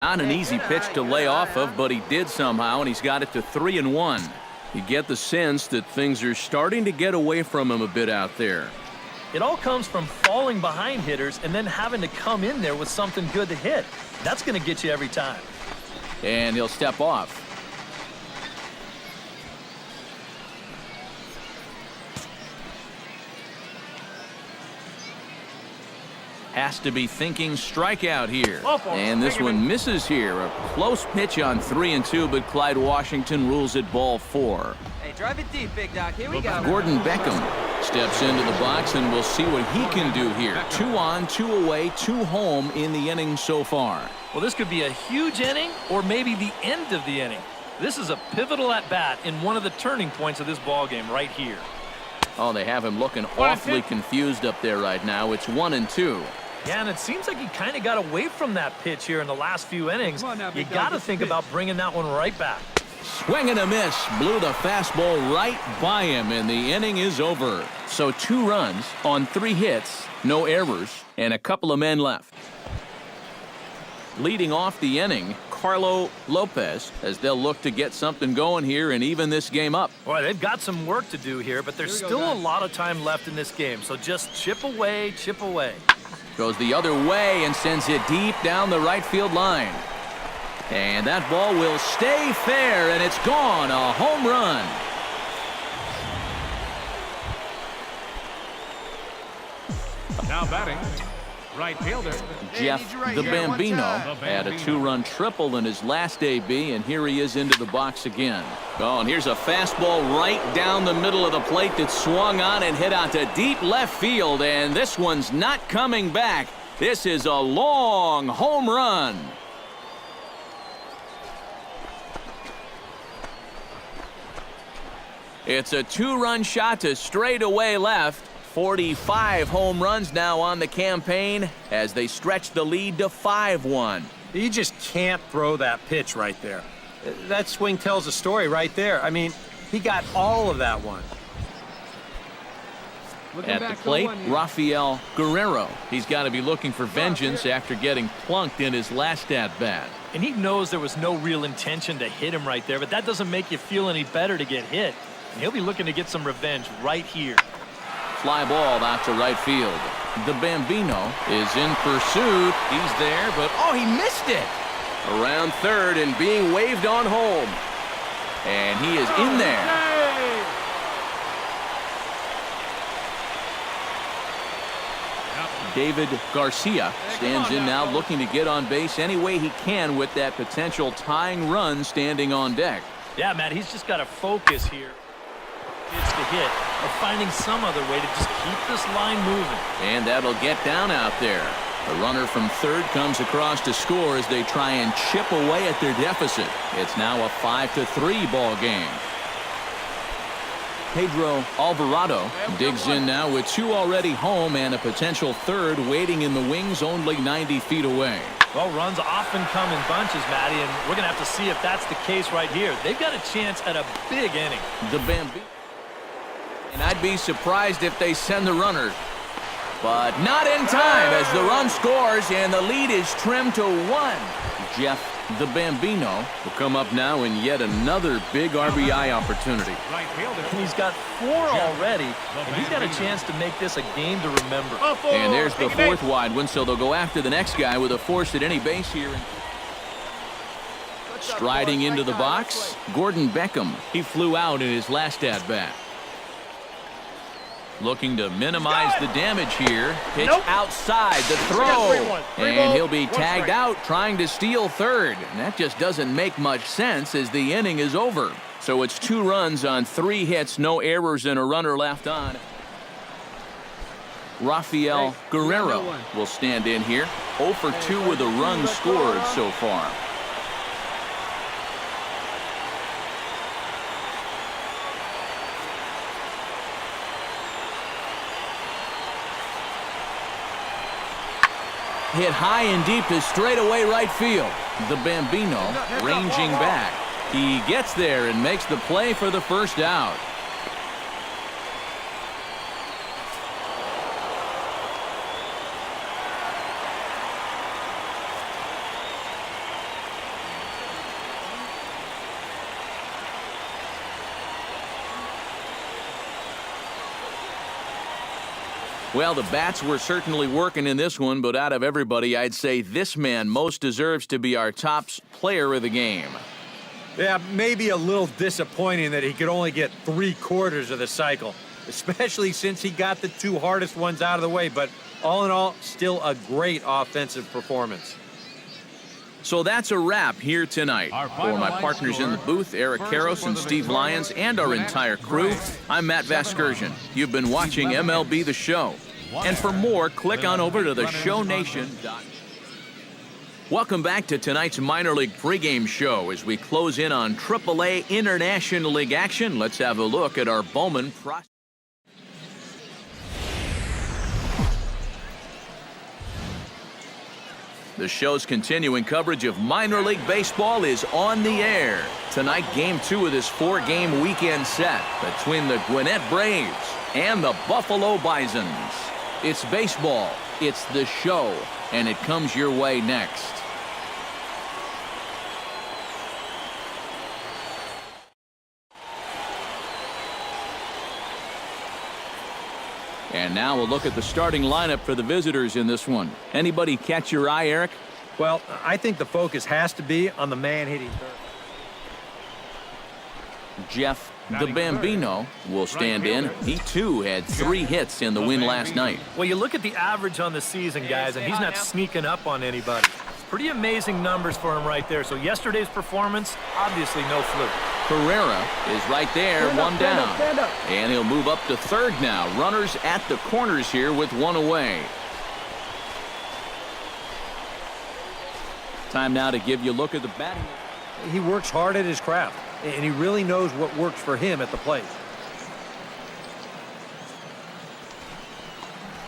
Not an easy pitch to lay off of, but he did somehow, and he's got it to 3-1. You get the sense that things are starting to get away from him a bit out there. It all comes from falling behind hitters and then having to come in there with something good to hit. That's going to get you every time. And he'll step off. Has to be thinking strikeout here. And this one misses here. A close pitch on 3-2, but Clyde Washington rules it ball 4. Hey, drive it deep, big doc. Here we go. Gordon Beckham steps into the box, and we'll see what he can do here. 2 on, 2 away, 2 home in the inning so far. Well, this could be a huge inning or maybe the end of the inning. This is a pivotal at-bat in one of the turning points of this ball game right here. Oh, they have him looking awfully confused up there right now. It's 1-2. Yeah, and it seems like he kind of got away from that pitch here in the last few innings. You got to think about bringing that one right back. Swing and a miss. Blew the fastball right by him, and the inning is over. So 2 runs on 3 hits, no errors, and a couple of men left. Leading off the inning, Carlo Lopez, as they'll look to get something going here and even this game up. Boy, they've got some work to do here, but there's still a lot of time left in this game. So just chip away, chip away. Goes the other way and sends it deep down the right field line. And that ball will stay fair, and it's gone. A home run. Now batting, right fielder Jeff the Bambino had a 2-run triple in his last AB, and here he is into the box again. Oh, and here's a fastball right down the middle of the plate that swung on and hit out to deep left field, and this one's not coming back. This is a long home run. It's a 2-run shot to straightaway left. 45 home runs now on the campaign as they stretch the lead to 5-1. You just can't throw that pitch right there. That swing tells a story right there. I mean, he got all of that one. At the plate, Rafael Guerrero. He's got to be looking for vengeance after getting plunked in his last at-bat. And he knows there was no real intention to hit him right there, but that doesn't make you feel any better to get hit. And he'll be looking to get some revenge right here. Fly ball out to right field. The Bambino is in pursuit. He's there, but oh, he missed it. Around third and being waved on home. And he is in there. David Garcia stands in now, looking to get on base any way he can with that potential tying run standing on deck. Yeah, Matt, he's just got to focus here. It's to hit, or finding some other way to just keep this line moving. And that'll get down out there. The runner from third comes across to score as they try and chip away at their deficit. It's now a 5-3 ball game. Pedro Alvarado digs in now with 2 already home and a potential third waiting in the wings only 90 feet away. Well, runs often come in bunches, Matty, and we're going to have to see if that's the case right here. They've got a chance at a big inning. The Bambino. And I'd be surprised if they send the runner. But not in time as the run scores and the lead is trimmed to 1. Jeff the Bambino will come up now in yet another big RBI opportunity. And he's got 4 already, and he's got a chance to make this a game to remember. And there's the 4th wide one, so they'll go after the next guy with a force at any base here. Striding into the box, Gordon Beckham. He flew out in his last at-bat. Looking to minimize the damage here. Pitch outside the throw. And he'll be tagged out trying to steal third. And that just doesn't make much sense as the inning is over. So it's 2 runs on 3 hits, no errors, and a runner left on. Rafael Guerrero will stand in here. 0 for 2 with a run scored so far. Hit high and deep to straightaway right field. The Bambino ranging back. He gets there and makes the play for the first out. Well, the bats were certainly working in this one, but out of everybody, I'd say this man most deserves to be our top player of the game. Yeah, maybe a little disappointing that he could only get 3/4 of the cycle, especially since he got the 2 hardest ones out of the way. But all in all, still a great offensive performance. So that's a wrap here tonight. For my partners in the booth, Eric Karros and Steve Lyons, and our entire crew, I'm Matt Vasgersian. You've been watching MLB The Show. And for more, click on over to theshownation.com. Welcome back to tonight's minor league pregame show. As we close in on AAA International League action, let's have a look at our Bowman prospects. The show's continuing coverage of minor league baseball is on the air. Tonight, game 2 of this 4-game weekend set between the Gwinnett Braves and the Buffalo Bisons. It's baseball, it's the show, and it comes your way next. And now we'll look at the starting lineup for the visitors in this one. Anybody catch your eye, Eric? Well, I think the focus has to be on the man hitting third. Jeff the Bambino will stand in. He, too, had 3 hits in the win last night. Well, you look at the average on the season, guys, and he's not sneaking up on anybody. Pretty amazing numbers for him right there. So yesterday's performance, obviously no fluke. Carrera is right there, one down. And he'll move up to third now. Runners at the corners here with 1 away. Time now to give you a look at the batting. He works hard at his craft, and he really knows what works for him at the plate.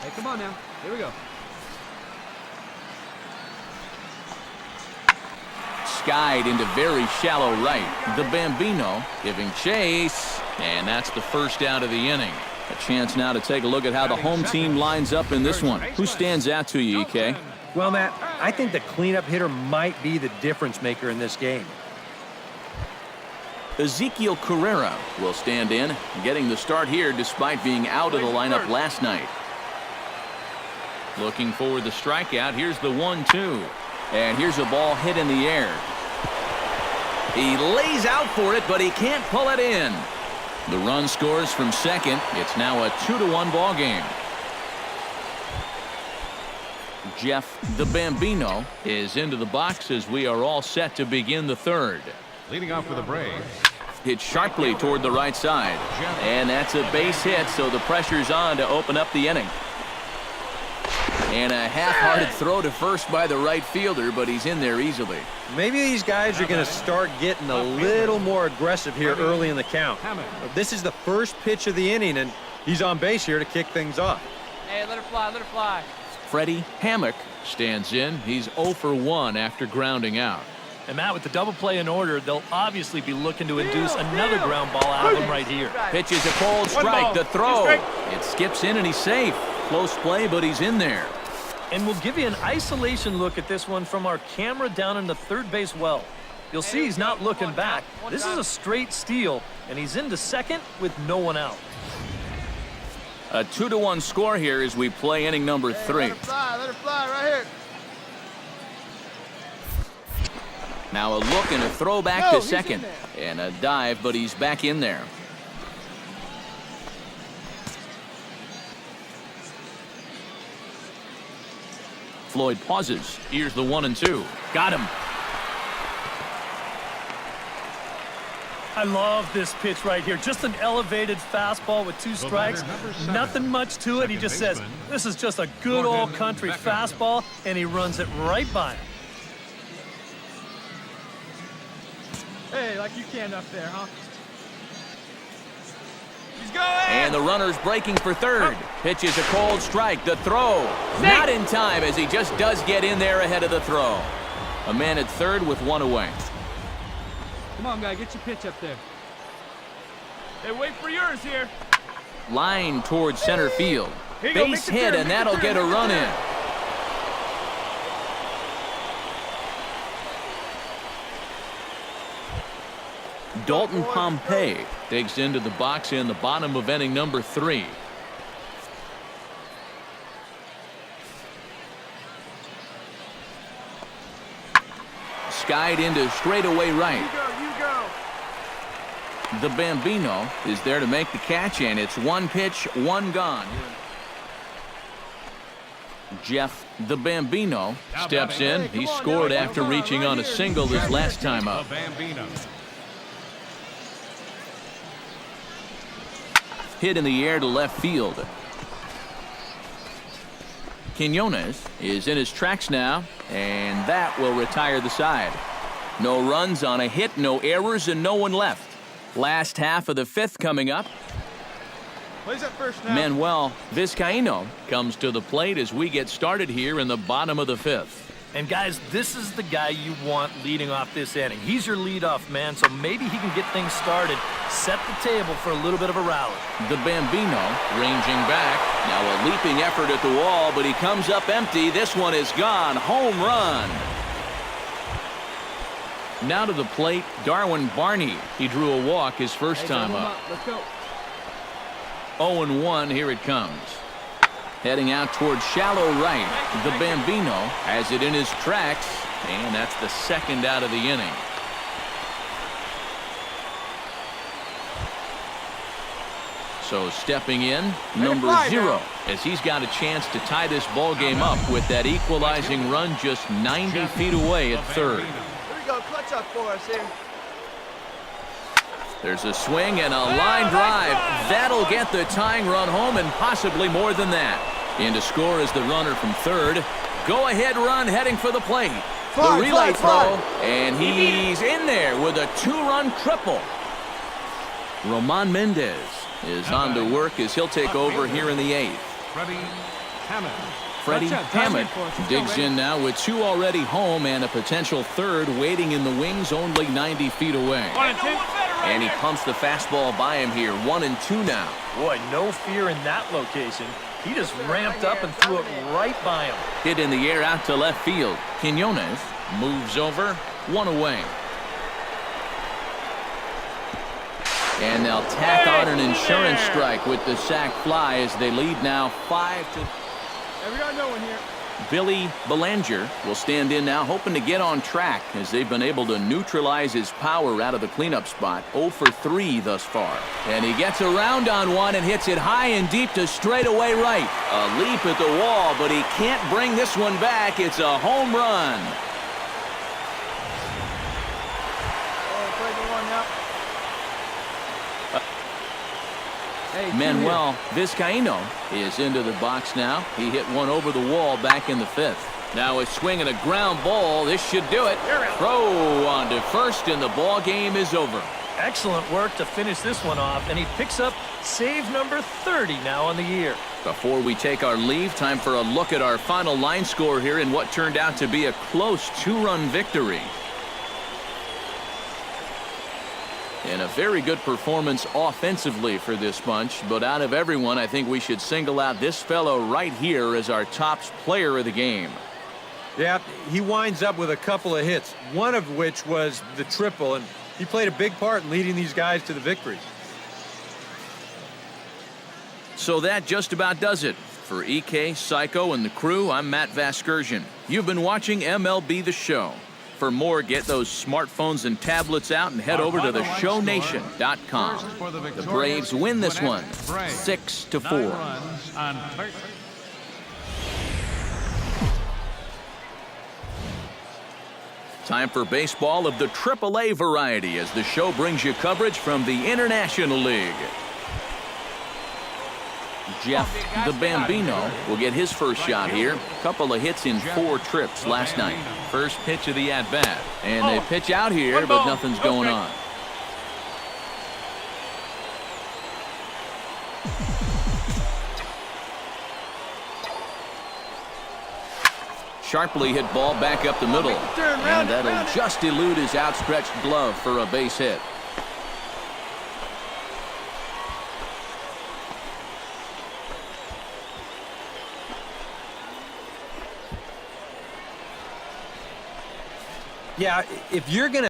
Hey, come on now. Here we go. Skied into very shallow right. The Bambino giving chase, and that's the first out of the inning. A chance now to take a look at how the home team lines up in this one. Who stands out to you, EK? Well, Matt, I think the cleanup hitter might be the difference maker in this game. Ezekiel Carrera will stand in, getting the start here despite being out of the lineup last night. Looking for the strikeout. Here's the 1-2. And here's a ball hit in the air. He lays out for it, but he can't pull it in. The run scores from second. It's now a 2-1 ball game. Jeff the Bambino is into the box as we are all set to begin the third. Leading off for the Braves. Hit sharply toward the right side. And that's a base hit, so the pressure's on to open up the inning. And a half-hearted throw to first by the right fielder, but he's in there easily. Maybe these guys are going to start getting a little more aggressive here early in the count. This is the first pitch of the inning, and he's on base here to kick things off. Hey, let her fly, let her fly. Freddie Hammock stands in. He's 0 for 1 after grounding out. And Matt, with the double play in order, they'll obviously be looking to induce another ground ball out of him right here. Pitches a cold strike. The throw. It skips in and he's safe. Close play, but he's in there. And we'll give you an isolation look at this one from our camera down in the third base well. You'll see he's not looking back. This is a straight steal, and he's into second with no one out. A 2-1 score here as we play inning number 3. Let her fly right here. Now a look and a throw back to second. And a dive, but he's back in there. Floyd pauses. Here's the 1-2. Got him. I love this pitch right here. Just an elevated fastball with 2 strikes. Nothing much to it. He just says, this is just a good old country fastball, and he runs it right by him. Hey, like you can up there, huh? He's going! And the runner's breaking for third. Pitches a cold strike. The throw. Not in time as he just does get in there ahead of the throw. A man at third with 1 away. Come on, guy, get your pitch up there. Hey, wait for yours here. Line towards center field. Base hit, and that'll get a run in. Dalton Pompey digs into the box in the bottom of inning number 3. skied into straightaway right. You go. The Bambino is there to make the catch, and it's one pitch, one gone. Jeff the Bambino steps in. He scored after reaching on a single his last time up. The Bambino. Hit in the air to left field. Quinones is in his tracks now, and that will retire the side. No runs on a hit, no errors, and no one left. Last half of the fifth coming up. Plays at first now. Manuel Vizcaino comes to the plate as we get started here in the bottom of the fifth. And guys, this is the guy you want leading off this inning. He's your leadoff man, so maybe he can get things started, set the table for a little bit of a rally. The Bambino ranging back. Now a leaping effort at the wall, but he comes up empty. This one is gone. Home run. Now to the plate, Darwin Barney. He drew a walk his first time up. Let's go. 0-1, here it comes. Heading out towards shallow right. The Bambino has it in his tracks, and that's the second out of the inning. So stepping in, number 0, as he's got a chance to tie this ball game up with that equalizing run just 90 feet away at third. Here we go, clutch up for us here. There's a swing and a line drive. That'll get the tying run home and possibly more than that. In to score is the runner from third. Go-ahead run heading for the plate. The relay throw, and he's in there with a 2-run triple. Roman Mendez is on to work as he'll take over here in the 8th. Freddie Hammond. Freddie Hammond digs in now with 2 already home and a potential third waiting in the wings only 90 feet away. And he pumps the fastball by him here. 1-2 now. Boy, no fear in that location. He just ramped up and threw it right by him. Hit in the air out to left field. Quinones moves over, 1 away. And they'll tack on an insurance strike with the sac fly as they lead now 5-2. Hey, we got no one here. Billy Belanger will stand in now, hoping to get on track as they've been able to neutralize his power out of the cleanup spot. 0 for 3 thus far. And he gets around on one and hits it high and deep to straightaway right. A leap at the wall, but he can't bring this one back. It's a home run. Hey, Manuel Vizcaino is into the box now. He hit one over the wall back in the 5th. Now a swing and a ground ball. This should do it. Throw on to first, and the ball game is over. Excellent work to finish this one off, and he picks up save number 30 now on the year. Before we take our leave, time for a look at our final line score here in what turned out to be a close 2-run victory. And a very good performance offensively for this bunch, but out of everyone, I think we should single out this fellow right here as our top player of the game. Yeah, he winds up with a couple of hits, one of which was the triple, and he played a big part in leading these guys to the victories. So that just about does it. For EK, Psycho, and the crew, I'm Matt Vasgersian. You've been watching MLB The Show. For more, get those smartphones and tablets out and head over to theshownation.com. The Braves win this one, 6-4. Time for baseball of the AAA variety as the show brings you coverage from the International League. Jeff the Bambino will get his first shot here. Couple of hits in 4 trips last night. First pitch of the at-bat. And they pitch out here, but nothing's going on. Sharply hit ball back up the middle. And that'll just elude his outstretched glove for a base hit. Yeah, if you're going to